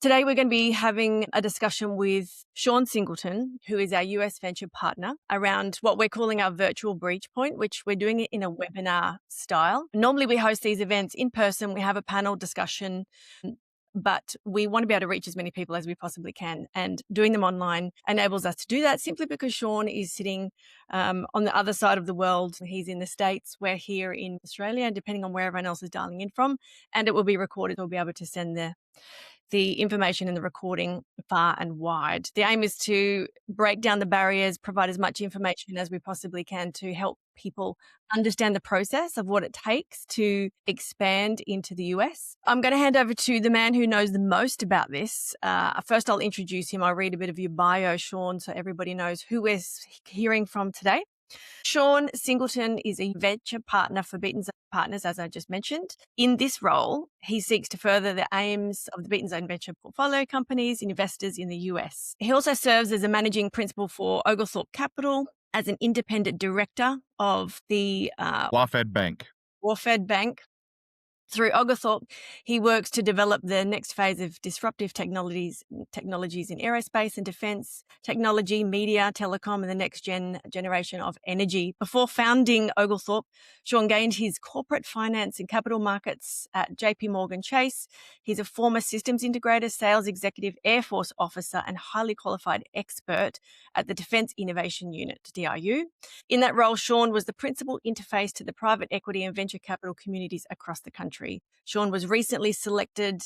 Today, we're going to be having a discussion with Sean Singleton, who is our US venture partner, around what we're calling our virtual breach point, which we're doing it in a webinar style. Normally, we host these events in person. We have a panel discussion, but we want to be able to reach as many people as we possibly can. And doing them online enables us to do that simply because Sean is sitting on the other side of the world. He's in the States, we're here in Australia, and depending on where everyone else is dialing in from. And it will be recorded. We'll be able to send the information in the recording far and wide. The aim is to break down the barriers, provide as much information as we possibly can to help people understand the process of what it takes to expand into the US. I'm going to hand over to the man who knows the most about this. First, I'll introduce him. I'll read a bit of your bio, Sean, so everybody knows who we're hearing from today. Sean Singleton is a venture partner for Beaton Zone Partners, as I just mentioned. In this role, he seeks to further the aims of the Beaton Zone venture portfolio companies and investors in the US. He also serves as a managing principal for Oglethorpe Capital, as an independent director of the WaFd Bank. Through Oglethorpe, he works to develop the next phase of disruptive technologies in aerospace and defense, technology, media, telecom, and the next generation of energy. Before founding Oglethorpe, Sean gained his corporate finance and capital markets at JP Morgan Chase. He's a former systems integrator, sales executive, Air Force officer, and highly qualified expert at the Defense Innovation Unit, DIU. In that role, Sean was the principal interface to the private equity and venture capital communities across the country. Sean was recently selected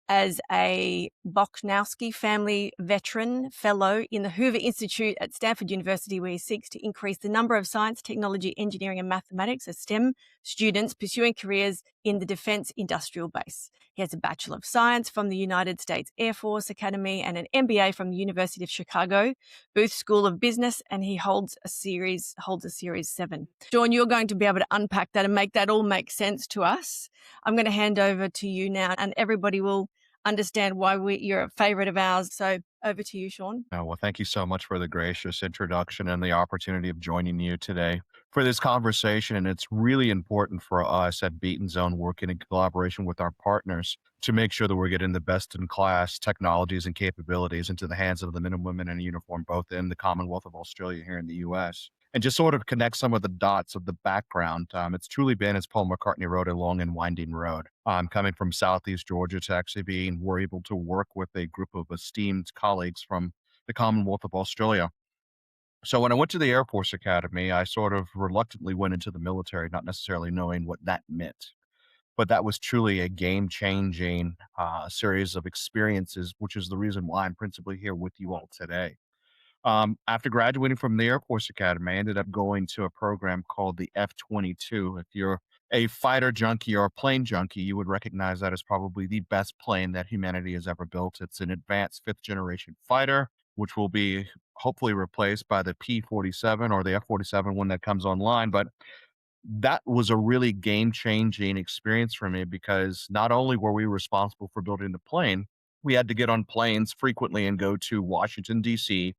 as a Bochnowski Family Veteran Fellow in the Hoover Institute at Stanford University, where he seeks to increase the number of science, technology, engineering, and mathematics as STEM students pursuing careers in the defense industrial base. He has a Bachelor of Science from the United States Air Force Academy and an MBA from the University of Chicago Booth School of Business, and he holds a Series 7. Sean, you're going to be able to unpack that and make that all make sense to us. I'm going to hand over to you now, and everybody will understand why you're a favorite of ours. So over to you, Sean. Oh, well, thank you so much for the gracious introduction and the opportunity of joining you today for this conversation. And it's really important for us at Beaton Zone, working in collaboration with our partners, to make sure that we're getting the best in class technologies and capabilities into the hands of the men and women in uniform, both in the Commonwealth of Australia here in the US. And just sort of connect some of the dots of the background. It's truly been, as Paul McCartney wrote, a long and winding road. Coming from Southeast Georgia to actually we're able to work with a group of esteemed colleagues from the Commonwealth of Australia. So when I went to the Air Force Academy, I sort of reluctantly went into the military, not necessarily knowing what that meant. But that was truly a game-changing series of experiences, which is the reason why I'm principally here with you all today. After graduating from the Air Force Academy, I ended up going to a program called the F-22. If you're a fighter junkie or a plane junkie, you would recognize that as probably the best plane that humanity has ever built. It's an advanced 5th-generation fighter, which will be hopefully replaced by the P-47 or the F-47 when that comes online. But that was a really game-changing experience for me, because not only were we responsible for building the plane, we had to get on planes frequently and go to Washington, D.C.,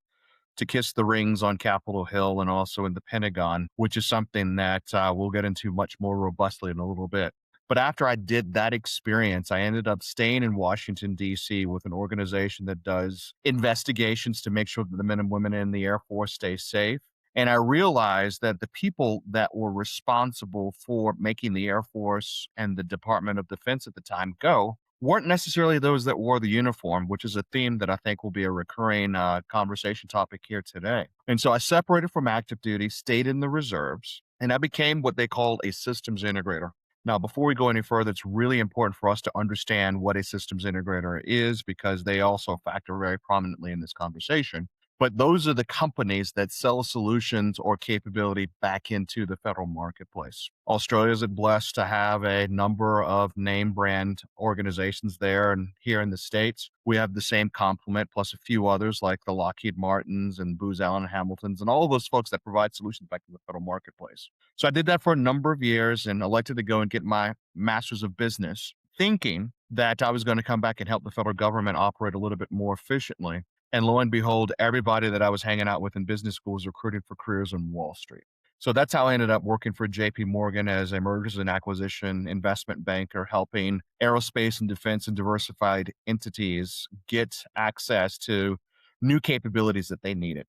to kiss the rings on Capitol Hill and also in the Pentagon, which is something that we'll get into much more robustly in a little bit. But after I did that experience, I ended up staying in Washington, D.C. with an organization that does investigations to make sure that the men and women in the Air Force stay safe. And I realized that the people that were responsible for making the Air Force and the Department of Defense at the time go weren't necessarily those that wore the uniform, which is a theme that I think will be a recurring conversation topic here today. And so I separated from active duty, stayed in the reserves, and I became what they call a systems integrator. Now, before we go any further, it's really important for us to understand what a systems integrator is, because they also factor very prominently in this conversation. But those are the companies that sell solutions or capability back into the federal marketplace. Australia is blessed to have a number of name brand organizations there, and here in the States, we have the same complement, plus a few others like the Lockheed Martins and Booz Allen Hamiltons and all of those folks that provide solutions back to the federal marketplace. So I did that for a number of years and elected to go and get my master's of business, thinking that I was going to come back and help the federal government operate a little bit more efficiently. And lo and behold, everybody that I was hanging out with in business school was recruited for careers on Wall Street. So that's how I ended up working for JP Morgan as a mergers and acquisition investment banker, helping aerospace and defense and diversified entities get access to new capabilities that they needed.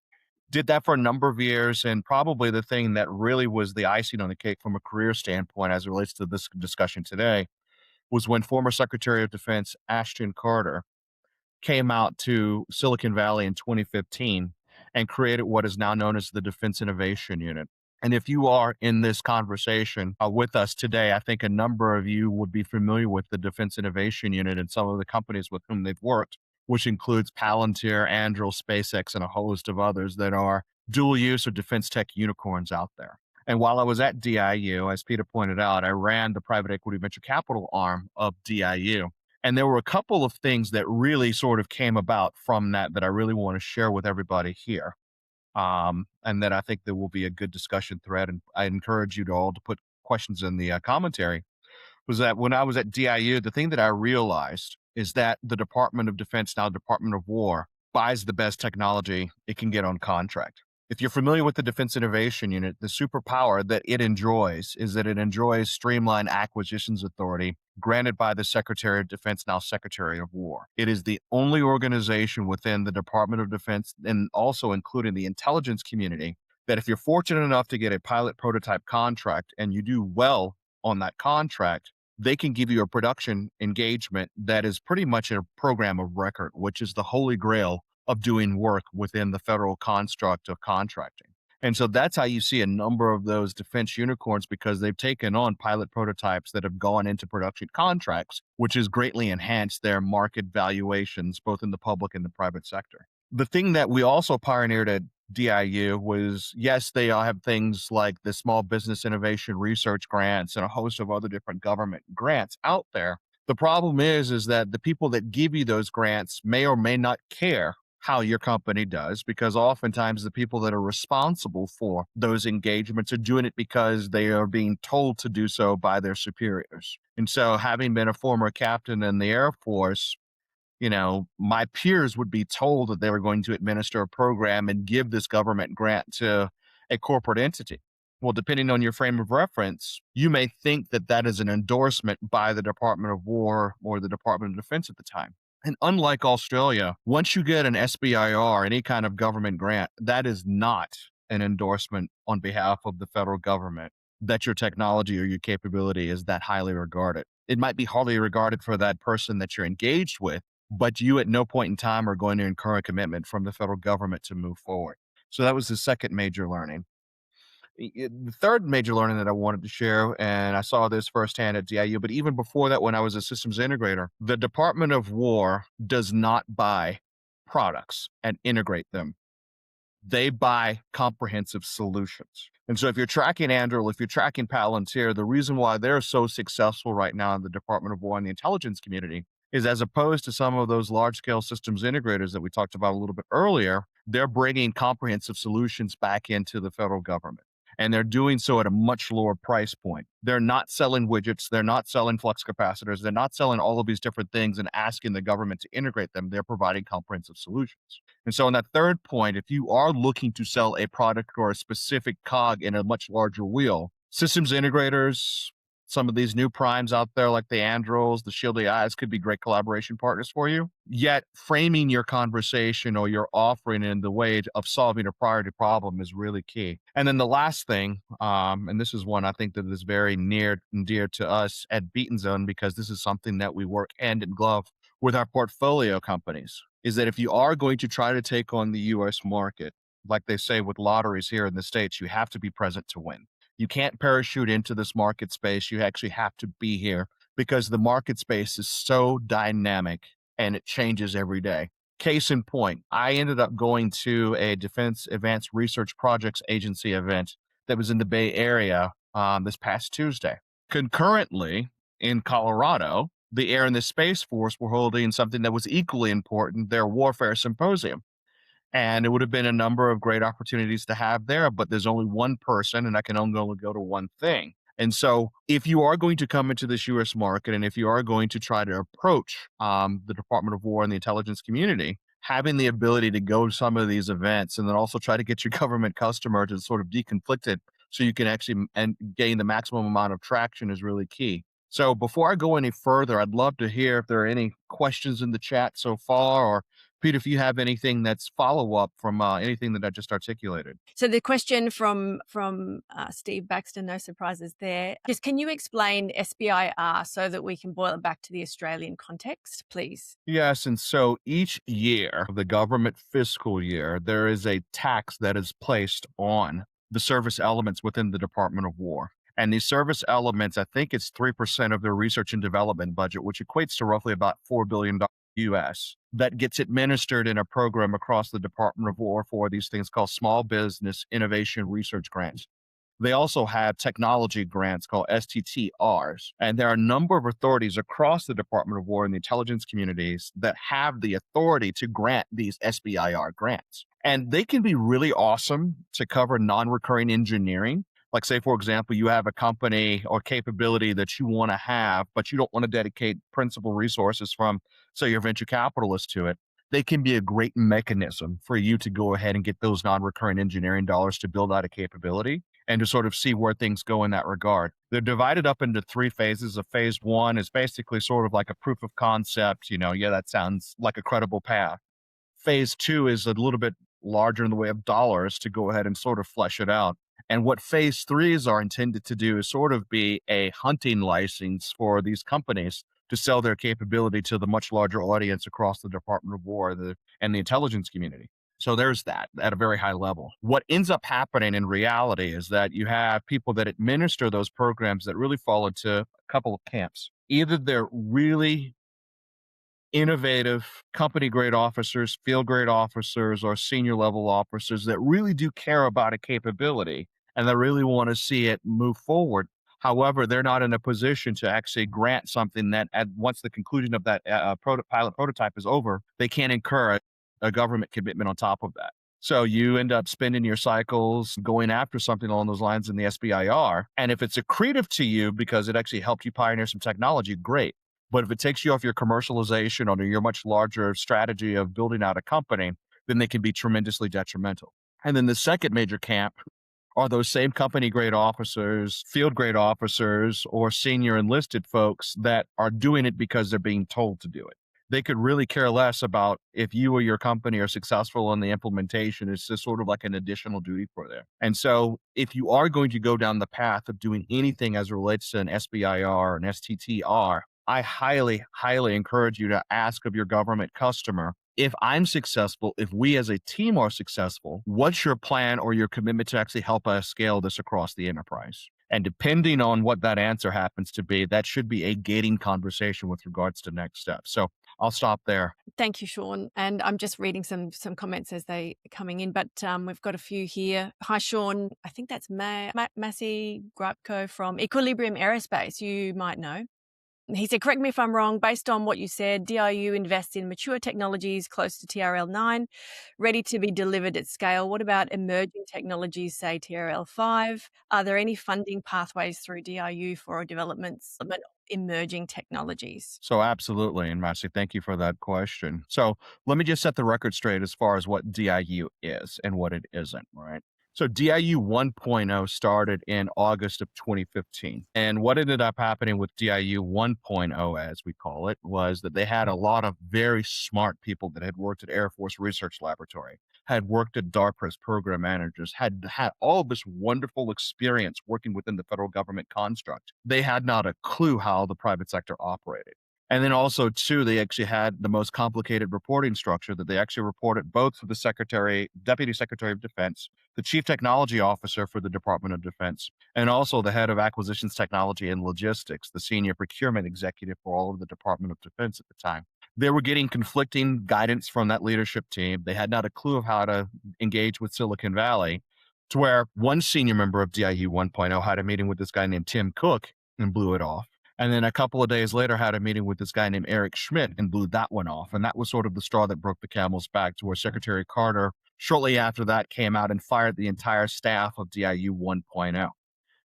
Did that for a number of years. And probably the thing that really was the icing on the cake from a career standpoint as it relates to this discussion today was when former Secretary of Defense Ashton Carter came out to Silicon Valley in 2015 and created what is now known as the Defense Innovation Unit. And if you are in this conversation with us today, I think a number of you would be familiar with the Defense Innovation Unit and some of the companies with whom they've worked, which includes Palantir, Anduril, SpaceX, and a host of others that are dual use or defense tech unicorns out there. And while I was at DIU, as Peter pointed out, I ran the private equity venture capital arm of DIU. And there were a couple of things that really sort of came about from that I really want to share with everybody here. And that I think there will be a good discussion thread. And I encourage you to all to put questions in the commentary. Was that when I was at DIU, the thing that I realized is that the Department of Defense, now Department of War, buys the best technology it can get on contract. If you're familiar with the Defense Innovation Unit, the superpower that it enjoys is that it enjoys streamlined acquisitions authority granted by the Secretary of Defense, now Secretary of War. It is the only organization within the Department of Defense, and also including the intelligence community, that if you're fortunate enough to get a pilot prototype contract and you do well on that contract, they can give you a production engagement that is pretty much a program of record, which is the holy grail of doing work within the federal construct of contracting. And so that's how you see a number of those defense unicorns, because they've taken on pilot prototypes that have gone into production contracts, which has greatly enhanced their market valuations, both in the public and the private sector. The thing that we also pioneered at DIU was, yes, they all have things like the Small Business Innovation Research grants and a host of other different government grants out there. The problem is that the people that give you those grants may or may not care how your company does, because oftentimes the people that are responsible for those engagements are doing it because they are being told to do so by their superiors. And so, having been a former captain in the Air Force, my peers would be told that they were going to administer a program and give this government grant to a corporate entity. Well, depending on your frame of reference, you may think that that is an endorsement by the Department of War or the Department of Defense at the time. And unlike Australia, once you get an SBIR, any kind of government grant, that is not an endorsement on behalf of the federal government that your technology or your capability is that highly regarded. It might be highly regarded for that person that you're engaged with, but you at no point in time are going to incur a commitment from the federal government to move forward. So that was the second major learning. The third major learning that I wanted to share, and I saw this firsthand at DIU, but even before that, when I was a systems integrator, the Department of War does not buy products and integrate them. They buy comprehensive solutions. And so if you're tracking Anduril, if you're tracking Palantir, the reason why they're so successful right now in the Department of War and the intelligence community is, as opposed to some of those large-scale systems integrators that we talked about a little bit earlier, they're bringing comprehensive solutions back into the federal government. And they're doing so at a much lower price point. They're not selling widgets. They're not selling flux capacitors. They're not selling all of these different things and asking the government to integrate them. They're providing comprehensive solutions. And so, in that third point, if you are looking to sell a product or a specific cog in a much larger wheel, systems integrators, some of these new primes out there like the Andurils, the Shield AIs could be great collaboration partners for you. Yet framing your conversation or your offering in the way of solving a priority problem is really key. And then the last thing, and this is one I think that is very near and dear to us at Beaton Zone, because this is something that we work hand in glove with our portfolio companies, is that if you are going to try to take on the U.S. market, like they say with lotteries here in the States, you have to be present to win. You can't parachute into this market space. You actually have to be here, because the market space is so dynamic and it changes every day. Case in point, I ended up going to a Defense Advanced Research Projects Agency event that was in the Bay Area this past Tuesday. Concurrently, in Colorado, the Air and the Space Force were holding something that was equally important, their Warfare Symposium. And it would have been a number of great opportunities to have there, but there's only one person and I can only go to one thing. And so if you are going to come into this U.S. market, and if you are going to try to approach the Department of War and the intelligence community, having the ability to go to some of these events and then also try to get your government customer to sort of deconflict it so you can actually and gain the maximum amount of traction is really key. So before I go any further, I'd love to hear if there are any questions in the chat so far, or Pete, if you have anything that's follow up from anything that I just articulated. So the question from Steve Baxter, no surprises there. Just can you explain SBIR so that we can boil it back to the Australian context, please? Yes, and so each year, the government fiscal year, there is a tax that is placed on the service elements within the Department of War. And these service elements, I think it's 3% of their research and development budget, which equates to roughly about $4 billion US, that gets administered in a program across the Department of War for these things called Small Business Innovation Research Grants. They also have technology grants called STTRs. And there are a number of authorities across the Department of War and the intelligence communities that have the authority to grant these SBIR grants. And they can be really awesome to cover non-recurring engineering. Like, say, for example, you have a company or capability that you want to have, but you don't want to dedicate principal resources from, say, your venture capitalist to it. They can be a great mechanism for you to go ahead and get those non-recurring engineering dollars to build out a capability and to sort of see where things go in that regard. They're divided up into 3 phases. A phase 1 is basically sort of like a proof of concept, yeah, that sounds like a credible path. Phase 2 is a little bit larger in the way of dollars to go ahead and sort of flesh it out. And what phase 3s are intended to do is sort of be a hunting license for these companies to sell their capability to the much larger audience across the Department of War and the intelligence community. So there's that at a very high level. What ends up happening in reality is that you have people that administer those programs that really fall into a couple of camps. Either they're really innovative company grade officers, field grade officers, or senior level officers that really do care about a capability and they really want to see it move forward. However, they're not in a position to actually grant something that once the conclusion of that pilot prototype is over, they can't incur a government commitment on top of that. So you end up spending your cycles going after something along those lines in the SBIR. And if it's accretive to you because it actually helped you pioneer some technology, great. But if it takes you off your commercialization or your much larger strategy of building out a company, then they can be tremendously detrimental. And then the second major camp are those same company grade officers, field grade officers, or senior enlisted folks that are doing it because they're being told to do it. They could really care less about if you or your company are successful in the implementation. It's just sort of like an additional duty for them. And so if you are going to go down the path of doing anything as it relates to an SBIR and STTR, I highly, highly encourage you to ask of your government customer, if I'm successful, if we as a team are successful, what's your plan or your commitment to actually help us scale this across the enterprise? And depending on what that answer happens to be, that should be a gating conversation with regards to next steps. So I'll stop there. Thank you, Sean. And I'm just reading some comments as they are coming in, but we've got a few here. Hi, Sean. I think that's Massey Grapko from Equilibrium Aerospace. You might know. He said, correct me if I'm wrong, based on what you said, DIU invests in mature technologies close to TRL-9, ready to be delivered at scale. What about emerging technologies, say TRL-5? Are there any funding pathways through DIU for developments of emerging technologies? So absolutely. And Massey, thank you for that question. So let me just set the record straight as far as what DIU is and what it isn't, right? So DIU 1.0 started in August of 2015. And what ended up happening with DIU 1.0, as we call it, was that they had a lot of very smart people that had worked at Air Force Research Laboratory, had worked at DARPA as program managers, had all this wonderful experience working within the federal government construct. They had not a clue how the private sector operated. And then also, too, they actually had the most complicated reporting structure that they actually reported both to the Deputy Secretary of Defense, the Chief Technology Officer for the Department of Defense, and also the Head of Acquisitions Technology and Logistics, the Senior Procurement Executive for all of the Department of Defense at the time. They were getting conflicting guidance from that leadership team. They had not a clue of how to engage with Silicon Valley, to where one senior member of DIU 1.0 had a meeting with this guy named Tim Cook and blew it off. And then a couple of days later had a meeting with this guy named Eric Schmidt and blew that one off. And that was sort of the straw that broke the camel's back, to where Secretary Carter shortly after that came out and fired the entire staff of DIU 1.0.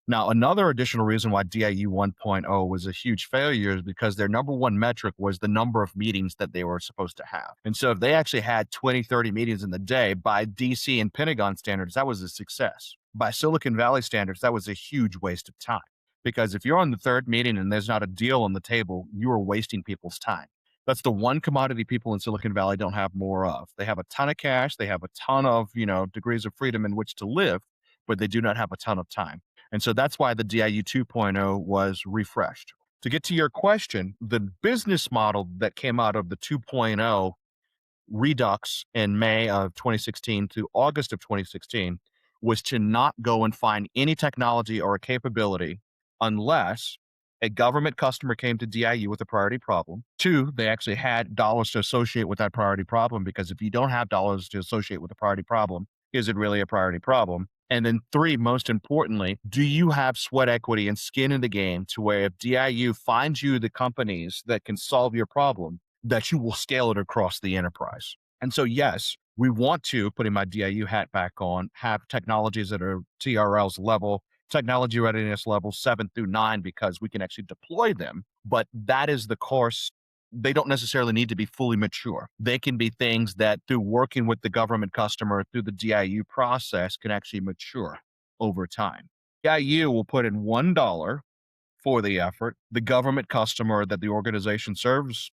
Now, another additional reason why DIU 1.0 was a huge failure is because their number one metric was the number of meetings that they were supposed to have. And so if they actually had 20, 30 meetings in the day, by DC and Pentagon standards, that was a success. By Silicon Valley standards, that was a huge waste of time. Because if you're on the third meeting and there's not a deal on the table, you are wasting people's time. That's the one commodity people in Silicon Valley don't have more of. They have a ton of cash, they have a ton of, degrees of freedom in which to live, but they do not have a ton of time. And so that's why the DIU 2.0 was refreshed. To get to your question, the business model that came out of the 2.0 redux in May of 2016 to August of 2016 was to not go and find any technology or a capability unless a government customer came to DIU with a priority problem. Two, they actually had dollars to associate with that priority problem, because if you don't have dollars to associate with a priority problem, is it really a priority problem? And then three, most importantly, do you have sweat equity and skin in the game to where if DIU finds you the companies that can solve your problem, that you will scale it across the enterprise? And so, yes, we want to, putting my DIU hat back on, have technologies that are TRL's level, technology readiness level 7 through 9, because we can actually deploy them. But that is the course. They don't necessarily need to be fully mature. They can be things that, through working with the government customer through the DIU process, can actually mature over time. DIU will put in $1 for the effort. The government customer that the organization serves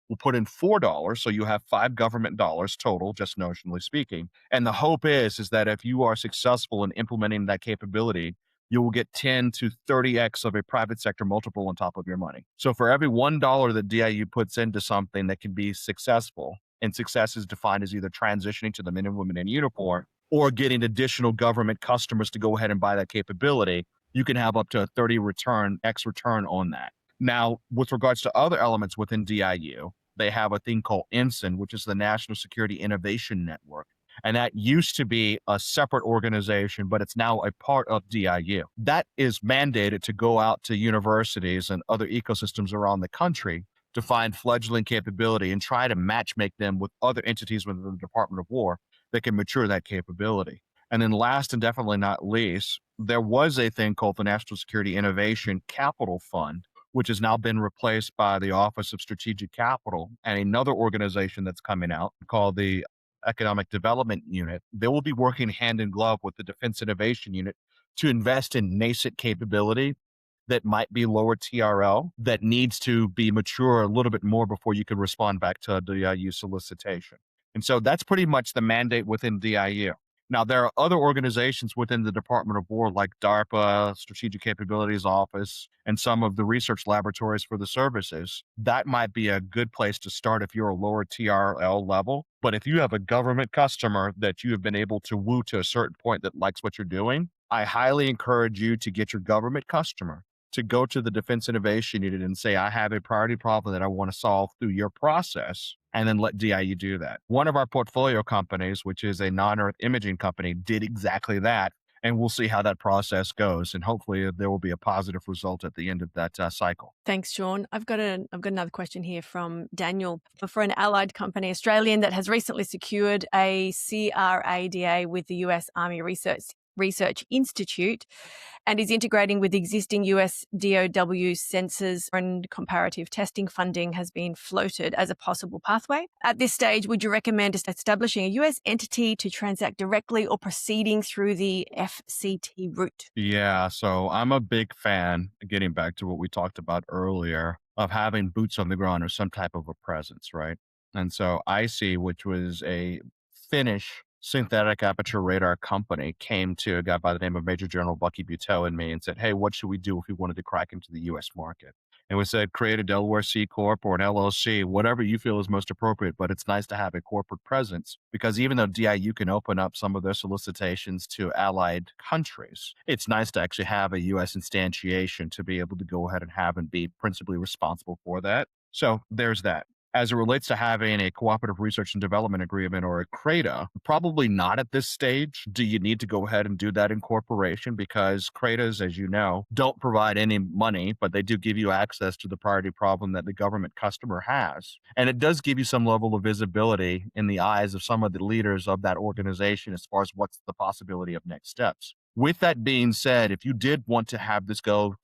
will put in $4. So you have 5 government dollars total, just notionally speaking. And the hope is that if you are successful in implementing that capability, you will get 10 to 30x of a private sector multiple on top of your money. So for every $1 that DIU puts into something that can be successful, and success is defined as either transitioning to the men and women in uniform or getting additional government customers to go ahead and buy that capability, you can have up to a 30 return, X return on that. Now, with regards to other elements within DIU, they have a thing called Ensign, which is the National Security Innovation Network. And that used to be a separate organization, but it's now a part of DIU. That is mandated to go out to universities and other ecosystems around the country to find fledgling capability and try to matchmake them with other entities within the Department of War that can mature that capability. And then last and definitely not least, there was a thing called the National Security Innovation Capital Fund, which has now been replaced by the Office of Strategic Capital and another organization that's coming out called the Economic Development Unit. They will be working hand in glove with the Defense Innovation Unit to invest in nascent capability that might be lower TRL, that needs to be mature a little bit more before you can respond back to a DIU solicitation. And so that's pretty much the mandate within DIU. Now, there are other organizations within the Department of War, like DARPA, Strategic Capabilities Office, and some of the research laboratories for the services. That might be a good place to start if you're a lower TRL level. But if you have a government customer that you have been able to woo to a certain point that likes what you're doing, I highly encourage you to get your government customer to go to the Defense Innovation Unit and say, I have a priority problem that I want to solve through your process, and then let DIU do that. One of our portfolio companies, which is a non-Earth imaging company, did exactly that. And we'll see how that process goes. And hopefully there will be a positive result at the end of that cycle. Thanks, Sean. I've got another question here from Daniel. For an allied company, Australian, that has recently secured a CRADA with the US Army Research Institute and is integrating with existing US DOW sensors, and comparative testing funding has been floated as a possible pathway. At this stage, would you recommend establishing a US entity to transact directly or proceeding through the FCT route? Yeah, so I'm a big fan, getting back to what we talked about earlier, of having boots on the ground or some type of a presence, right? And so IC, which was a Finnish synthetic aperture radar company, came to a guy by the name of Major General Bucky Buteau and me and said, hey, what should we do if we wanted to crack into the US market? And we said, create a Delaware C Corp or an LLC, whatever you feel is most appropriate. But it's nice to have a corporate presence, because even though DIU can open up some of their solicitations to allied countries, it's nice to actually have a US instantiation to be able to go ahead and have and be principally responsible for that. So there's that. As it relates to having a cooperative research and development agreement or a CRADA, probably not at this stage. Do you need to go ahead and do that incorporation? Because CRADAs, as you know, don't provide any money, but they do give you access to the priority problem that the government customer has. And it does give you some level of visibility in the eyes of some of the leaders of that organization as far as what's the possibility of next steps. With that being said, if you did want to have this go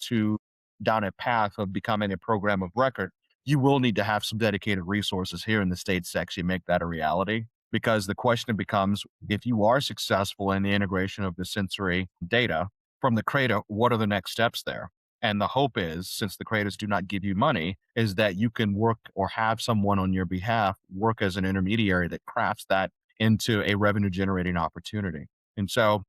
down a path of becoming a program of record, you will need to have some dedicated resources here in the States to actually make that a reality. because the question becomes, if you are successful in the integration of the sensory data from the CRADA, what are the next steps there? And the hope is, since the CRADAs do not give you money, is that you can work or have someone on your behalf work as an intermediary that crafts that into a revenue generating opportunity. And so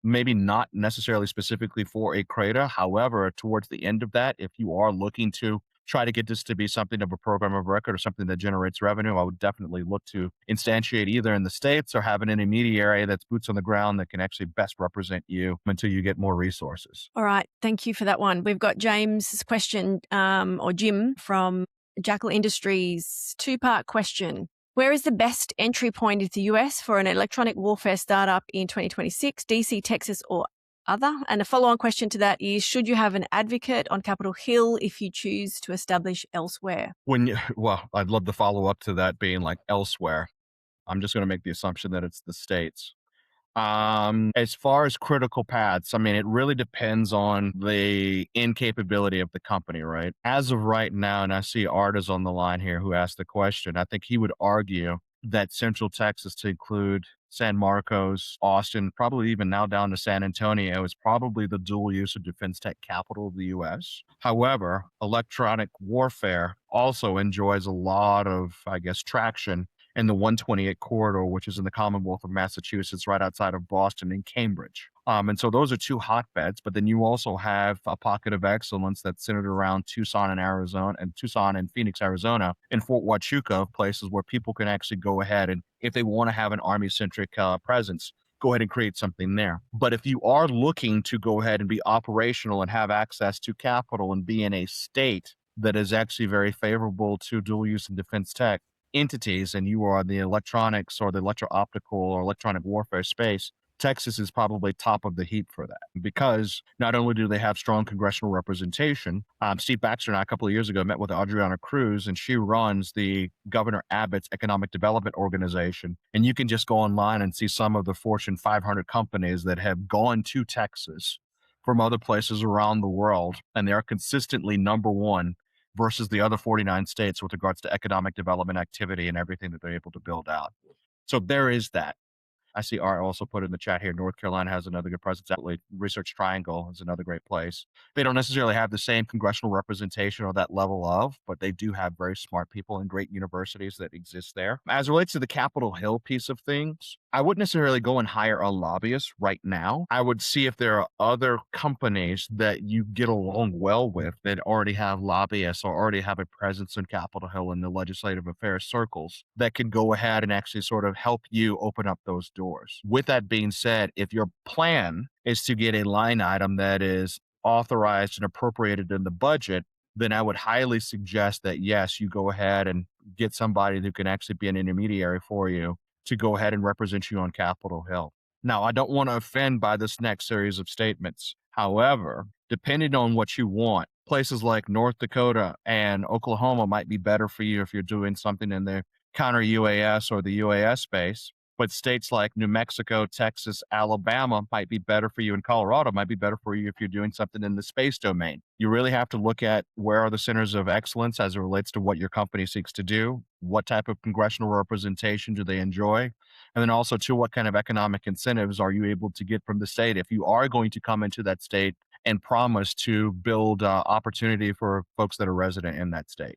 maybe not necessarily specifically for a CRADA. However, towards the end of that, if you are looking to try to get this to be something of a program of record or something that generates revenue, I would definitely look to instantiate either in the States or have an intermediary that's boots on the ground that can actually best represent you until you get more resources. All right. Thank you for that one. We've got James's question, or Jim from Jackal Industries, two-part question. Where is the best entry point into the US for an electronic warfare startup in 2026, DC, Texas, or other? And a follow-on question to that is, should you have an advocate on Capitol Hill if you choose to establish elsewhere? Well, I'd love the follow up to that being like elsewhere. I'm just going to make the assumption that it's the States. As far as critical paths, I mean, it really depends on the incapability of the company, right? As of right now, and I see Art is on the line here who asked the question, I think he would argue that Central Texas to include San Marcos, Austin, probably even now down to San Antonio is probably the dual use of defense tech capital of the US. However, electronic warfare also enjoys a lot of, I guess, traction in the 128 corridor, which is in the Commonwealth of Massachusetts, right outside of Boston and Cambridge. And so those are two hotbeds, but then you also have a pocket of excellence that's centered around Tucson and Arizona and Tucson and Phoenix, Arizona, and Fort Huachuca, places where people can actually go ahead and if they want to have an Army centric presence, go ahead and create something there. But if you are looking to go ahead and be operational and have access to capital and be in a state that is actually very favorable to dual use and defense tech, entities and you are in the electronics or the electro-optical or electronic warfare space, Texas is probably top of the heap for that because not only do they have strong congressional representation, Steve Baxter and I a couple of years ago met with Adriana Cruz, and she runs the Governor Abbott's Economic Development Organization. And you can just go online and see some of the Fortune 500 companies that have gone to Texas from other places around the world, and they are consistently number one versus the other 49 states with regards to economic development activity and everything that they're able to build out. So there is that. I see Art also put in the chat here. North Carolina has another good presence. Absolutely. Research Triangle is another great place. They don't necessarily have the same congressional representation or that level of, but they do have very smart people and great universities that exist there. As it relates to the Capitol Hill piece of things, I wouldn't necessarily go and hire a lobbyist right now. I would see if there are other companies that you get along well with that already have lobbyists or already have a presence in Capitol Hill in the legislative affairs circles that can go ahead and actually sort of help you open up those doors. With that being said, if your plan is to get a line item that is authorized and appropriated in the budget, then I would highly suggest that yes, you go ahead and get somebody who can actually be an intermediary for you to go ahead and represent you on Capitol Hill. Now, I don't want to offend by this next series of statements. However, depending on what you want, places like North Dakota and Oklahoma might be better for you if you're doing something in the counter UAS or the UAS space. But states like New Mexico, Texas, Alabama might be better for you, and Colorado might be better for you if you're doing something in the space domain. You really have to look at where are the centers of excellence as it relates to what your company seeks to do, what type of congressional representation do they enjoy, and then also to what kind of economic incentives are you able to get from the state if you are going to come into that state and promise to build opportunity for folks that are resident in that state.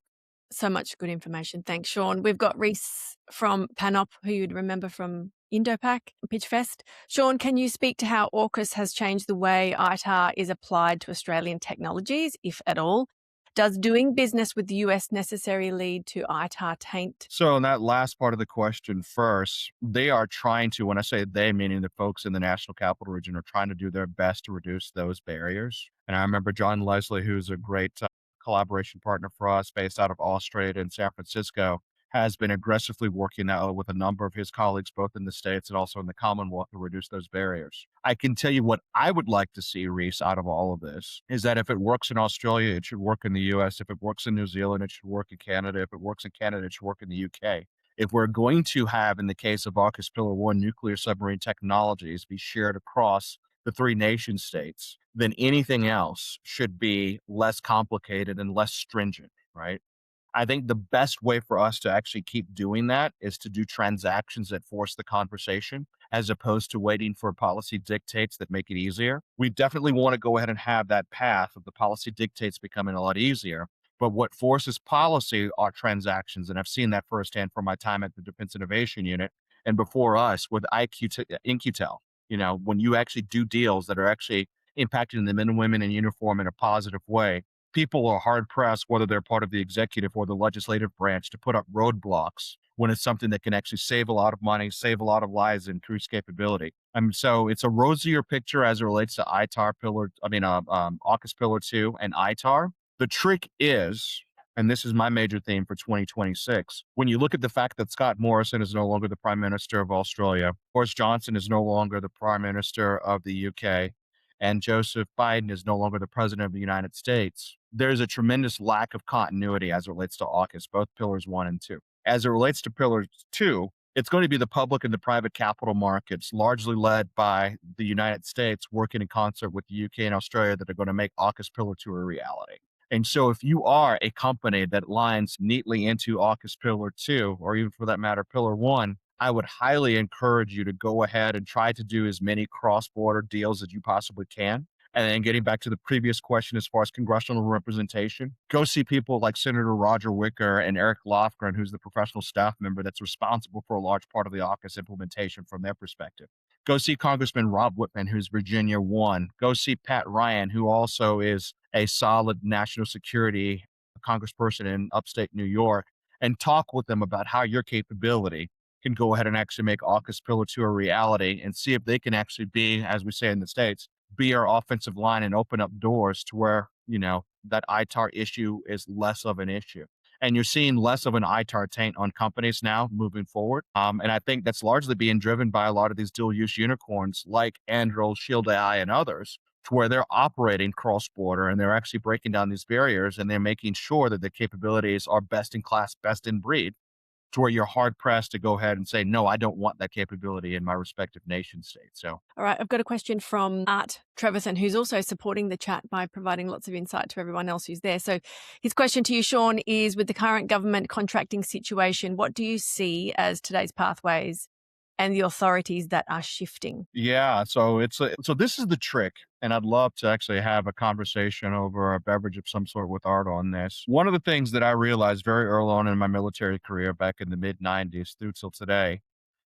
So much good information. Thanks, Sean. We've got Reese from Panop, who you'd remember from Indopac Pitchfest. Sean, can you speak to how AUKUS has changed the way ITAR is applied to Australian technologies, if at all? Does doing business with the US necessarily lead to ITAR taint? So, in that last part of the question first, they are trying to, when I say they, meaning the folks in the National Capital Region, are trying to do their best to reduce those barriers. And I remember John Leslie, who's a great collaboration partner for us based out of Australia and San Francisco, has been aggressively working out with a number of his colleagues, both in the States and also in the Commonwealth, to reduce those barriers. I can tell you what I would like to see, Reese, out of all of this is that if it works in Australia, it should work in the US. If it works in New Zealand, it should work in Canada. If it works in Canada, it should work in the UK. If we're going to have, in the case of AUKUS Pillar 1, nuclear submarine technologies be shared across the three nation states, then anything else should be less complicated and less stringent, right? I think the best way for us to actually keep doing that is to do transactions that force the conversation as opposed to waiting for policy dictates that make it easier. We definitely want to go ahead and have that path of the policy dictates becoming a lot easier. But what forces policy are transactions. And I've seen that firsthand from my time at the Defense Innovation Unit and before us with IQTEL. When you actually do deals that are actually impacting the men and women in uniform in a positive way, people are hard pressed, whether they're part of the executive or the legislative branch, to put up roadblocks when it's something that can actually save a lot of money, save a lot of lives, and increase capability. So it's a rosier picture as it relates to AUKUS Pillar 2 and ITAR. The trick is, and this is my major theme for 2026, when you look at the fact that Scott Morrison is no longer the Prime Minister of Australia, Boris Johnson is no longer the Prime Minister of the UK, and Joseph Biden is no longer the President of the United States, there's a tremendous lack of continuity as it relates to AUKUS, both Pillars 1 and 2. As it relates to Pillar 2, it's going to be the public and the private capital markets, largely led by the United States, working in concert with the UK and Australia, that are going to make AUKUS Pillar 2 a reality. And so if you are a company that lines neatly into AUKUS Pillar 2, or even for that matter, Pillar 1, I would highly encourage you to go ahead and try to do as many cross-border deals as you possibly can. And then getting back to the previous question, as far as congressional representation, go see people like Senator Roger Wicker and Eric Lofgren, who's the professional staff member that's responsible for a large part of the AUKUS implementation from their perspective. Go see Congressman Rob Whitman, who's Virginia 1. Go see Pat Ryan, who also is a solid national security congressperson in upstate New York, and talk with them about how your capability can go ahead and actually make AUKUS Pillar 2 a reality, and see if they can actually be, as we say in the States, be our offensive line and open up doors to where, that ITAR issue is less of an issue. And you're seeing less of an ITAR taint on companies now moving forward. And I think that's largely being driven by a lot of these dual use unicorns like Anduril, Shield AI, and others, to where they're operating cross border and they're actually breaking down these barriers, and they're making sure that the capabilities are best in class, best in breed, to where you're hard pressed to go ahead and say, no, I don't want that capability in my respective nation state. So, all right, I've got a question from Art Treverson, who's also supporting the chat by providing lots of insight to everyone else who's there. So his question to you, Sean, is, with the current government contracting situation, what do you see as today's pathways and the authorities that are shifting? yeah, so this is the trick. And I'd love to actually have a conversation over a beverage of some sort with Art on this. One of the things that I realized very early on in my military career back in the mid 90s through till today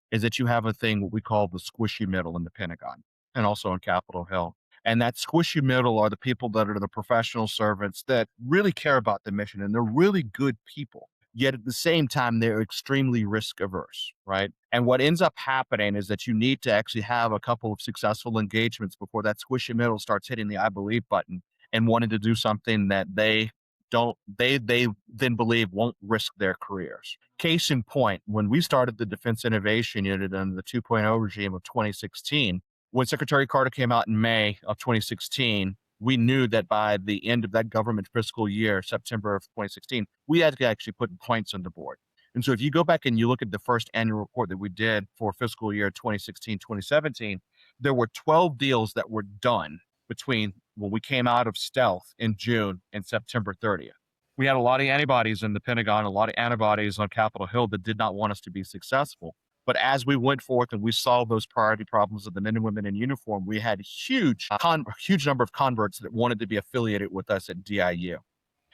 is that you have a thing, what we call the squishy middle in the Pentagon and also on Capitol Hill. And that squishy middle are the people that are the professional servants that really care about the mission, and they're really good people. Yet at the same time, they're extremely risk averse, right? And what ends up happening is that you need to actually have a couple of successful engagements before that squishy middle starts hitting the I believe button and wanting to do something that they then believe won't risk their careers. Case in point, when we started the Defense Innovation Unit under the 2.0 regime of 2016, when Secretary Carter came out in May of 2016, we knew that by the end of that government fiscal year, September of 2016, we had to actually put points on the board. And so if you go back and you look at the first annual report that we did for fiscal year 2016, 2017, there were 12 deals that were done between when we came out of stealth in June and September 30th. We had a lot of antibodies in the Pentagon, a lot of antibodies on Capitol Hill that did not want us to be successful. But as we went forth and we solved those priority problems of the men and women in uniform, we had huge number of converts that wanted to be affiliated with us at DIU.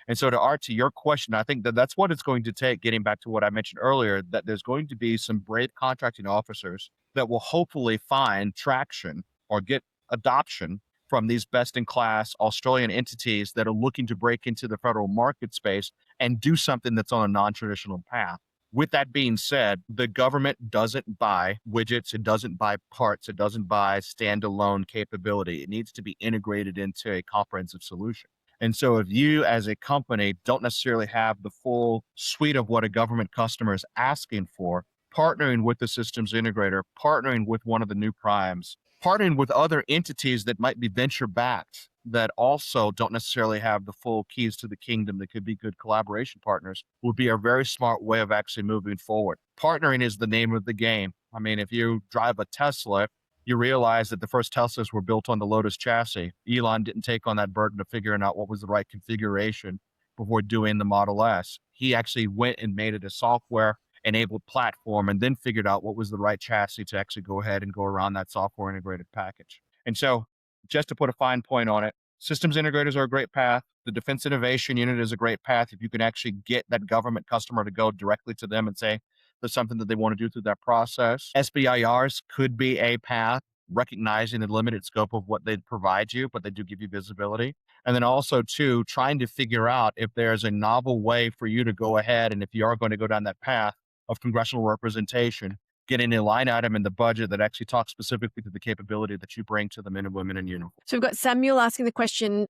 And so to your question, I think that that's what it's going to take, getting back to what I mentioned earlier, that there's going to be some brave contracting officers that will hopefully find traction or get adoption from these best-in-class Australian entities that are looking to break into the federal market space and do something that's on a non-traditional path. With that being said, the government doesn't buy widgets, it doesn't buy parts, it doesn't buy standalone capability. It needs to be integrated into a comprehensive solution. And so if you as a company don't necessarily have the full suite of what a government customer is asking for, partnering with the systems integrator, partnering with one of the new primes, partnering with other entities that might be venture backed that also don't necessarily have the full keys to the kingdom that could be good collaboration partners would be a very smart way of actually moving forward. Partnering is the name of the game. I mean, if you drive a Tesla, you realize that the first Teslas were built on the Lotus chassis. Elon didn't take on that burden of figuring out what was the right configuration before doing the Model S. He actually went and made it a software enabled platform and then figured out what was the right chassis to actually go ahead and go around that software integrated package. And so, just to put a fine point on it, systems integrators are a great path. The Defense Innovation Unit is a great path if you can actually get that government customer to go directly to them and say there's something that they want to do through that process. SBIRs could be a path, recognizing the limited scope of what they provide you, but they do give you visibility. And then also, too, trying to figure out if there's a novel way for you to go ahead, and if you are going to go down that path of congressional representation, getting a line item in the budget that actually talks specifically to the capability that you bring to the men and women in uniform. So we've got Samuel asking the question,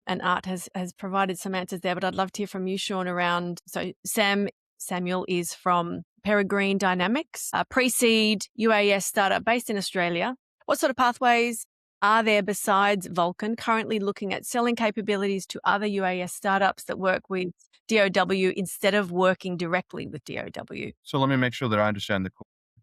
and Art has provided some answers there, but I'd love to hear from you, Sean, around. So Samuel is from Peregrine Dynamics, a pre-seed UAS startup based in Australia. What sort of pathways are there besides Vulcan currently looking at selling capabilities to other UAS startups that work with DOW instead of working directly with DOW? So let me make sure that I understand the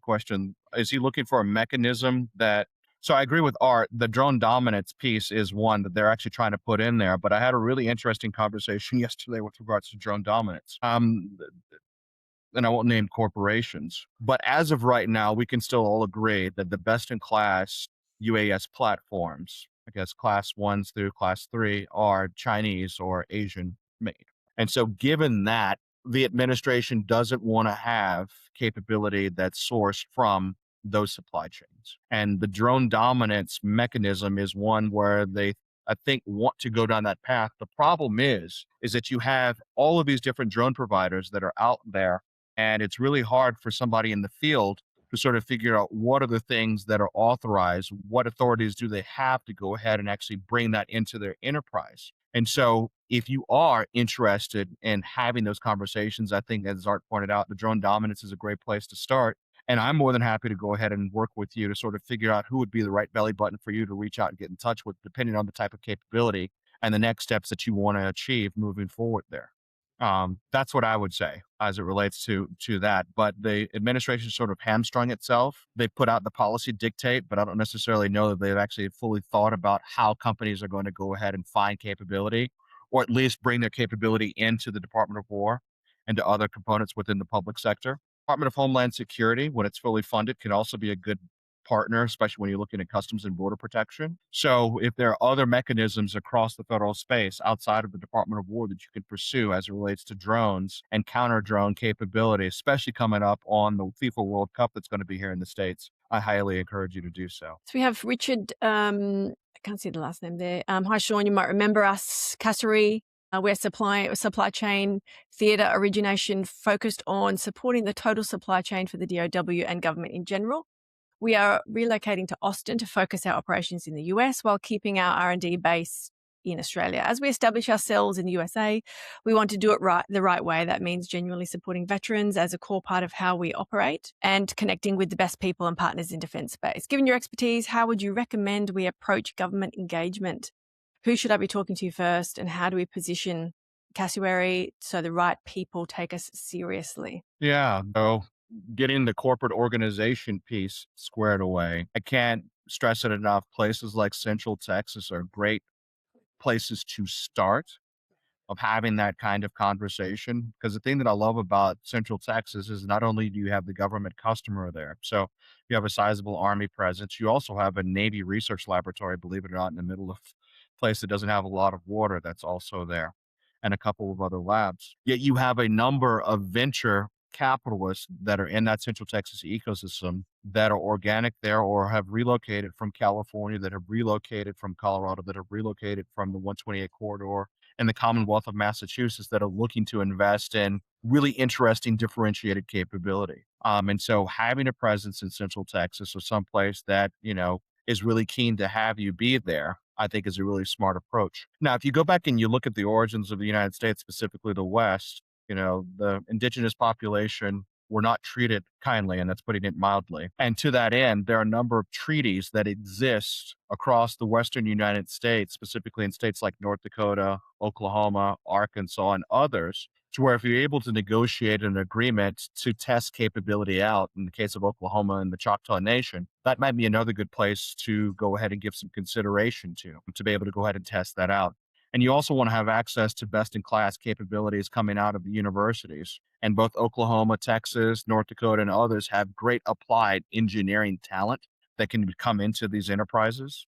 question. Is he looking for a mechanism that, so I agree with Art, the drone dominance piece is one that they're actually trying to put in there, but I had a really interesting conversation yesterday with regards to drone dominance. And I won't name corporations, but as of right now, we can still all agree that the best in class UAS platforms, I guess class ones through class three, are Chinese or Asian made. And so, given that, the administration doesn't want to have capability that's sourced from those supply chains. And the drone dominance mechanism is one where they, I think, want to go down that path. The problem is that you have all of these different drone providers that are out there, and it's really hard for somebody in the field to sort of figure out what are the things that are authorized, what authorities do they have to go ahead and actually bring that into their enterprise. And so, if you are interested in having those conversations, I think, as Art pointed out, the drone dominance is a great place to start. And I'm more than happy to go ahead and work with you to sort of figure out who would be the right belly button for you to reach out and get in touch with, depending on the type of capability and the next steps that you want to achieve moving forward there. That's what I would say as it relates to that. But the administration sort of hamstrung itself. They put out the policy dictate, but I don't necessarily know that they've actually fully thought about how companies are going to go ahead and find capability, or at least bring their capability into the Department of War and to other components within the public sector. Department of Homeland Security, when it's fully funded, can also be a good partner, especially when you're looking at Customs and Border Protection. So if there are other mechanisms across the federal space outside of the Department of War that you can pursue as it relates to drones and counter drone capability, especially coming up on the FIFA World Cup that's going to be here in the States, I highly encourage you to do so. So we have Richard, I can't see the last name there. Hi, Sean, you might remember us, Kasserine. We're supply chain theatre origination focused on supporting the total supply chain for the DOW and government in general. We are relocating to Austin to focus our operations in the US while keeping our R&D base in Australia. As we establish ourselves in the USA, we want to do it the right way. That means genuinely supporting veterans as a core part of how we operate and connecting with the best people and partners in defence space. Given your expertise, how would you recommend we approach government engagement? Who should I be talking to first, and how do we position Cassowary so the right people take us seriously? Yeah. So getting the corporate organization piece squared away. I can't stress it enough. Places like Central Texas are great places to start of having that kind of conversation. Because the thing that I love about Central Texas is not only do you have the government customer there, so you have a sizable Army presence, you also have a Navy research laboratory, believe it or not, in the middle of a place that doesn't have a lot of water that's also there, and a couple of other labs. Yet you have a number of venture capitalists that are in that Central Texas ecosystem that are organic there or have relocated from California, that have relocated from Colorado, that have relocated from the 128 corridor and the Commonwealth of Massachusetts that are looking to invest in really interesting differentiated capability. And so having a presence in Central Texas or someplace that, is really keen to have you be there, I think is a really smart approach. Now, if you go back and you look at the origins of the United States, specifically the West, the indigenous population were not treated kindly, and that's putting it mildly. And to that end, there are a number of treaties that exist across the Western United States, specifically in states like North Dakota, Oklahoma, Arkansas, and others, to where if you're able to negotiate an agreement to test capability out, in the case of Oklahoma and the Choctaw Nation, that might be another good place to go ahead and give some consideration to be able to go ahead and test that out. And you also want to have access to best in class capabilities coming out of the universities. And both Oklahoma, Texas, North Dakota, and others have great applied engineering talent that can come into these enterprises.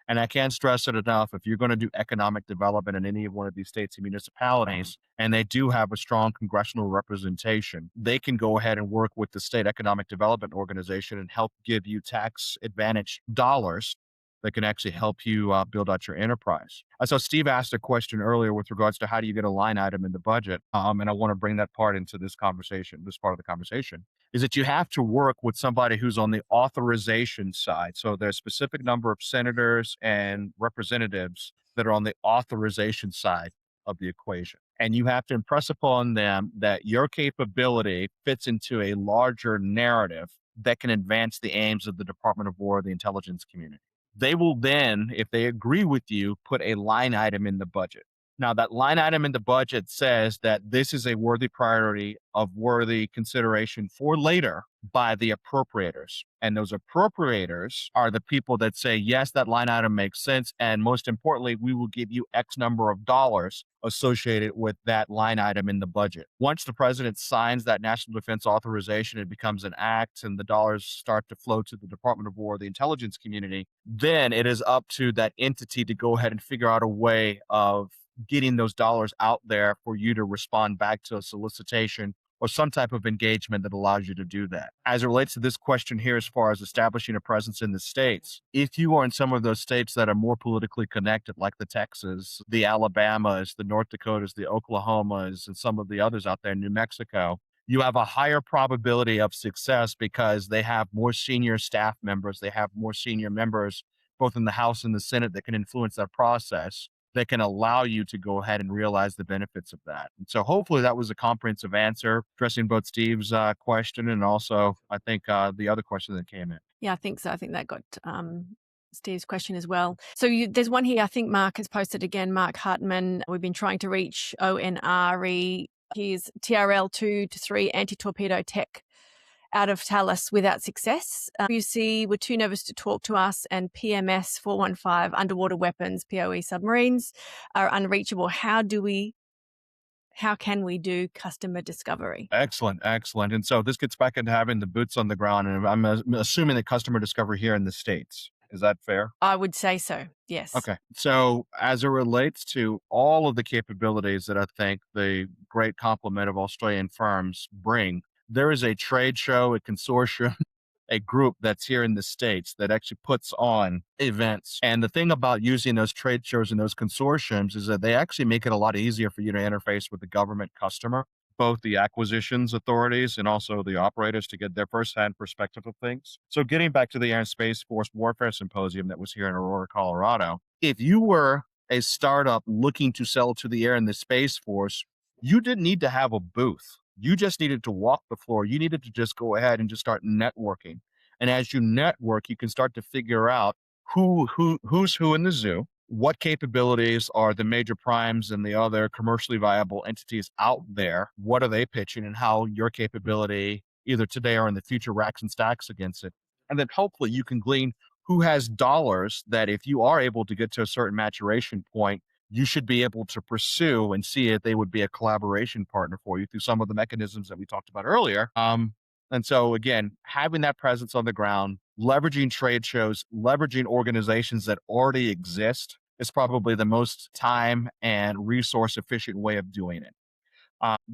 And I can't stress it enough. If you're going to do economic development in any of one of these states and municipalities, and they do have a strong congressional representation, they can go ahead and work with the state economic development organization and help give you tax advantage dollars that can actually help you build out your enterprise. So Steve asked a question earlier with regards to how do you get a line item in the budget, and I want to bring that part into this conversation. This part of the conversation is that you have to work with somebody who's on the authorization side. So there's a specific number of senators and representatives that are on the authorization side of the equation. And you have to impress upon them that your capability fits into a larger narrative that can advance the aims of the Department of War, the intelligence community. They will then, if they agree with you, put a line item in the budget. Now, that line item in the budget says that this is a worthy priority of worthy consideration for later by the appropriators. And those appropriators are the people that say, yes, that line item makes sense. And most importantly, we will give you X number of dollars associated with that line item in the budget. Once the president signs that national defense authorization, it becomes an act and the dollars start to flow to the Department of War, the intelligence community. Then it is up to that entity to go ahead and figure out a way of getting those dollars out there for you to respond back to a solicitation or some type of engagement that allows you to do that. As it relates to this question here, as far as establishing a presence in the states, if you are in some of those states that are more politically connected, like the Texas, the Alabamas, the North Dakotas, the Oklahomas, and some of the others out there in New Mexico, you have a higher probability of success because they have more senior staff members. They have more senior members, both in the House and the Senate, that can influence that process, that can allow you to go ahead and realize the benefits of that. And so hopefully that was a comprehensive answer, addressing both Steve's question and also, I think, the other question that came in. Yeah, I think so. I think that got Steve's question as well. So there's one here, I think Mark has posted again, Mark Hartman. We've been trying to reach ONRE. Here's TRL 2 to 3 anti-torpedo tech out of Talus without success. UC were too nervous to talk to us, and PMS 415 underwater weapons, POE submarines, are unreachable. How can we do customer discovery? Excellent. And so this gets back into having the boots on the ground, and I'm assuming the customer discovery here in the States. Is that fair? I would say so, yes. Okay. So as it relates to all of the capabilities that I think the great complement of Australian firms bring, there is a trade show, a consortium, a group that's here in the States that actually puts on events. And the thing about using those trade shows and those consortiums is that they actually make it a lot easier for you to interface with the government customer, both the acquisitions authorities and also the operators, to get their firsthand perspective of things. So getting back to the Air and Space Force Warfare Symposium that was here in Aurora, Colorado, if you were a startup looking to sell to the Air and the Space Force, you didn't need to have a booth. You just needed to walk the floor. You needed to just go ahead and just start networking. And as you network, you can start to figure out who's who in the zoo, what capabilities are the major primes and the other commercially viable entities out there, what are they pitching, and how your capability, either today or in the future, racks and stacks against it. And then hopefully you can glean who has dollars that, if you are able to get to a certain maturation point, you should be able to pursue and see if they would be a collaboration partner for you through some of the mechanisms that we talked about earlier. And so again, having that presence on the ground, leveraging trade shows, leveraging organizations that already exist is probably the most time and resource efficient way of doing it.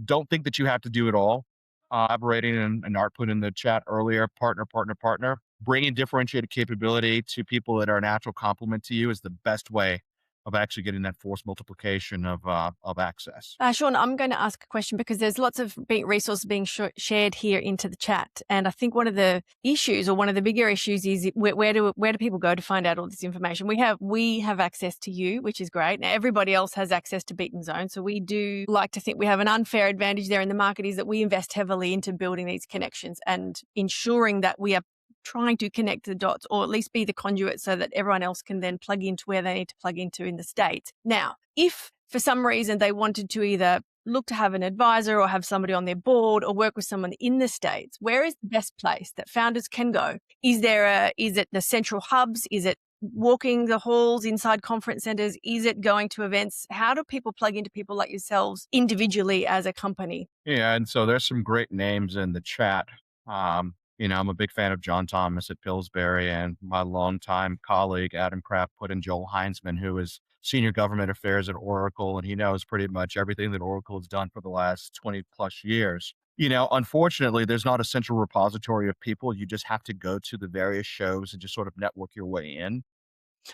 Don't think that you have to do it all. Collaborating, and Art put in the chat earlier, partner. Bringing differentiated capability to people that are a natural complement to you is the best way of actually getting that force multiplication of access. Sean, I'm going to ask a question because there's lots of resources being shared here into the chat. And I think one of the issues, or one of the bigger issues, is where do people go to find out all this information? We have access to you, which is great. Now, everybody else has access to Beaten Zone. So we do like to think we have an unfair advantage there in the market, is that we invest heavily into building these connections and ensuring that we are trying to connect the dots, or at least be the conduit so that everyone else can then plug into where they need to plug into in the States. Now, if for some reason they wanted to either look to have an advisor or have somebody on their board or work with someone in the States, where is the best place that founders can go? Is it the central hubs? Is it walking the halls inside conference centers? Is it going to events? How do people plug into people like yourselves individually as a company? Yeah, and so there's some great names in the chat. I'm a big fan of John Thomas at Pillsbury, and my longtime colleague Adam Kraft put in Joel Heinzman, who is senior government affairs at Oracle, and he knows pretty much everything that Oracle has done for the last 20 plus years. Unfortunately, there's not a central repository of people. You just have to go to the various shows and just sort of network your way in.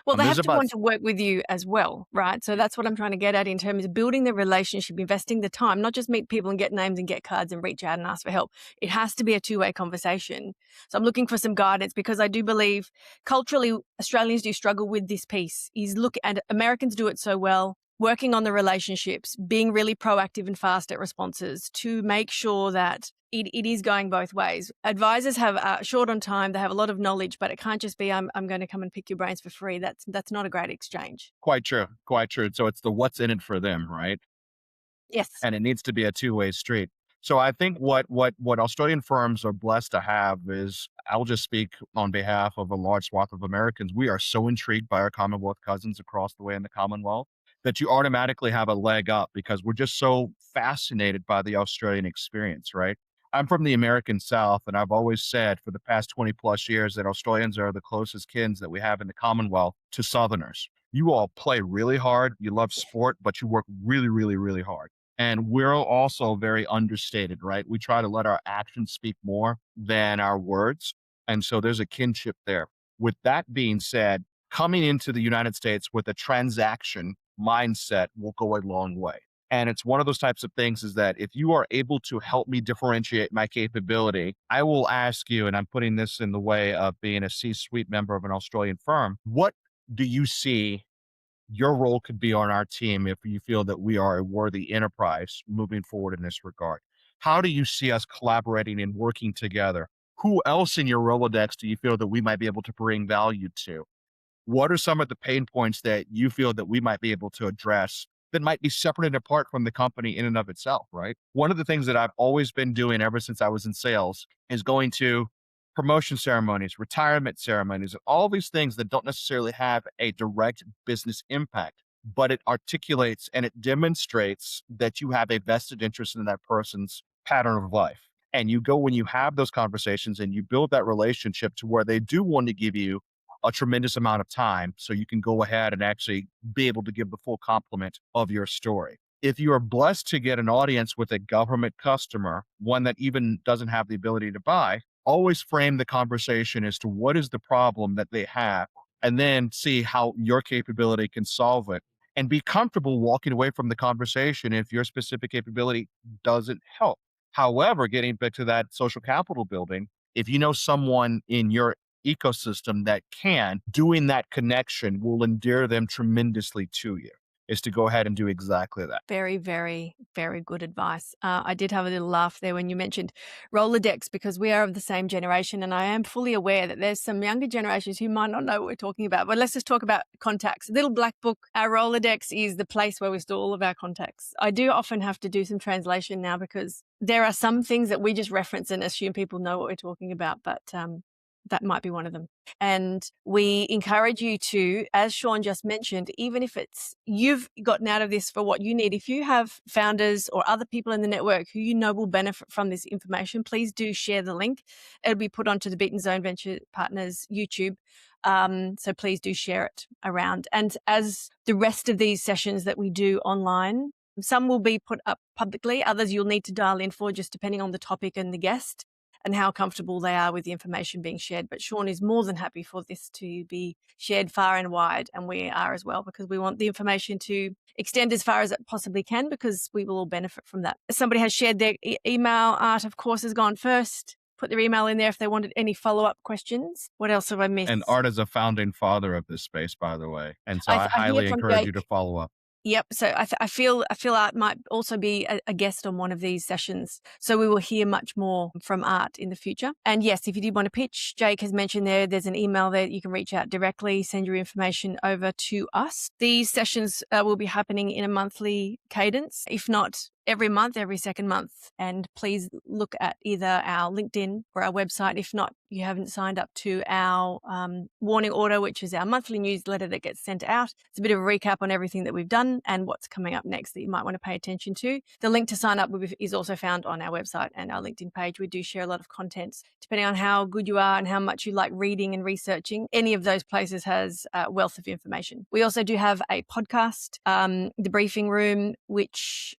Well, they There's have to about want to work with you as well, right? So that's what I'm trying to get at in terms of building the relationship, investing the time, not just meet people and get names and get cards and reach out and ask for help. It has to be a two-way conversation. So I'm looking for some guidance because I do believe culturally Australians do struggle with this piece. And Americans do it so well. Working on the relationships, being really proactive and fast at responses to make sure that it is going both ways. Advisors have short on time, they have a lot of knowledge, but it can't just be I'm going to come and pick your brains for free. That's not a great exchange. quite true, quite true. So it's the what's in it for them, right? Yes. And it needs to be a two-way street. So I think what Australian firms are blessed to have is, I'll just speak on behalf of a large swath of Americans. We are so intrigued by our Commonwealth cousins across the way in the Commonwealth that you automatically have a leg up because we're just so fascinated by the Australian experience, right? I'm from the American South, and I've always said for the past 20 plus years that Australians are the closest kins that we have in the Commonwealth to Southerners. You all play really hard. You love sport, but you work really, really, really hard. And we're also very understated, right? We try to let our actions speak more than our words. And so there's a kinship there. With that being said, coming into the United States with a transaction mindset will go a long way. And it's one of those types of things is that if you are able to help me differentiate my capability, I will ask you, and I'm putting this in the way of being a C suite member of an Australian firm, what do you see your role could be on our team if you feel that we are a worthy enterprise moving forward in this regard? How do you see us collaborating and working together? Who else in your Rolodex do you feel that we might be able to bring value to? What are some of the pain points that you feel that we might be able to address that might be separate and apart from the company in and of itself, right? One of the things that I've always been doing ever since I was in sales is going to promotion ceremonies, retirement ceremonies, and all these things that don't necessarily have a direct business impact, but it articulates and it demonstrates that you have a vested interest in that person's pattern of life. And you go when you have those conversations and you build that relationship to where they do want to give you a tremendous amount of time so you can go ahead and actually be able to give the full complement of your story. If you are blessed to get an audience with a government customer, one that even doesn't have the ability to buy, always frame the conversation as to what is the problem that they have, and then see how your capability can solve it. And be comfortable walking away from the conversation if your specific capability doesn't help. However, getting back to that social capital building, if you know someone in your ecosystem that can, doing that connection will endear them tremendously to you, is to go ahead and do exactly that. Very, very, very good advice. I did have a little laugh there when you mentioned Rolodex because we are of the same generation, and I am fully aware that there's some younger generations who might not know what we're talking about. But let's just talk about contacts. Little black book, our Rolodex is the place where we store all of our contacts. I do often have to do some translation now because there are some things that we just reference and assume people know what we're talking about, but that might be one of them. And we encourage you to, as Sean just mentioned, even if it's you've gotten out of this for what you need, if you have founders or other people in the network who you know will benefit from this information, please do share the link. It'll be put onto the Beaten Zone Venture Partners YouTube. So please do share it around. And as the rest of these sessions that we do online, some will be put up publicly, others you'll need to dial in for just depending on the topic and the guest and how comfortable they are with the information being shared. But Sean is more than happy for this to be shared far and wide, and we are as well, because we want the information to extend as far as it possibly can, because we will all benefit from that. Somebody has shared their email. Art, of course, has gone first. Put their email in there if they wanted any follow-up questions. What else have I missed? And Art is a founding father of this space, by the way. And so I hear highly from encourage Jake. you to follow up. Yep. So I feel Art might also be a guest on one of these sessions. So we will hear much more from Art in the future. And yes, if you did want to pitch, Jake has mentioned there's an email there that you can reach out directly, send your information over to us. These sessions will be happening in a monthly cadence, if not every month, every second month. And please look at either our LinkedIn or our website. If not, you haven't signed up to our warning order, which is our monthly newsletter that gets sent out. It's a bit of a recap on everything that we've done and what's coming up next that you might want to pay attention to. The link to sign up is also found on our website and our LinkedIn page. We do share a lot of content depending on how good you are and how much you like reading and researching. Any of those places has a wealth of information. We also do have a podcast, The Briefing Room, which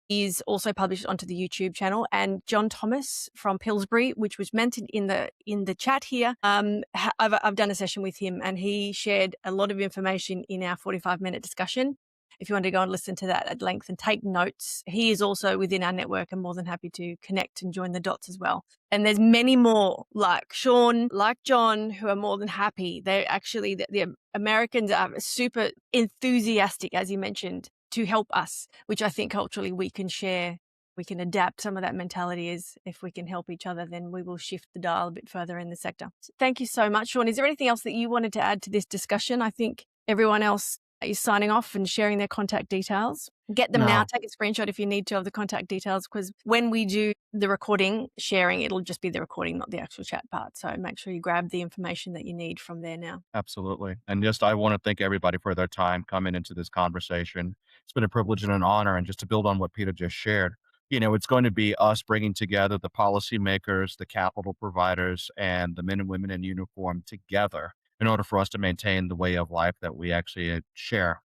is also published onto the YouTube channel. And John Thomas from Pillsbury, which was mentioned in the chat here, I've done a session with him and he shared a lot of information in our 45-minute discussion. If you want to go and listen to that at length and take notes, he is also within our network and more than happy to connect and join the dots as well. And there's many more like Sean, like John, who are more than happy. They're actually, the Americans are super enthusiastic, as you mentioned, to help us, which I think culturally we can share. We can adapt some of that mentality. Is if we can help each other, then we will shift the dial a bit further in the sector. So thank you so much, Sean. Is there anything else that you wanted to add to this discussion? I think everyone else is signing off and sharing their contact details. Get them now. No, Take a screenshot if you need to of the contact details, because when we do the recording sharing, it'll just be the recording, not the actual chat part. So make sure you grab the information that you need from there now. absolutely. And just I want to thank everybody for their time coming into this conversation. It's been a privilege and an honor. And just to build on what Peter just shared, it's going to be us bringing together the policymakers, the capital providers, and the men and women in uniform together in order for us to maintain the way of life that we actually share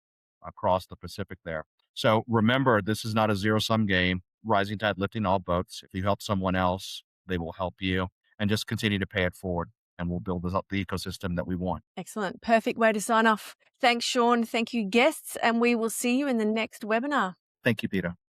across the Pacific there. So remember, this is not a zero sum game. Rising tide lifting all boats. If you help someone else, they will help you, and just continue to pay it forward. And we'll build this up the ecosystem that we want. Excellent. Perfect way to sign off. Thanks, Sean. Thank you, guests. And we will see you in the next webinar. Thank you, Peter.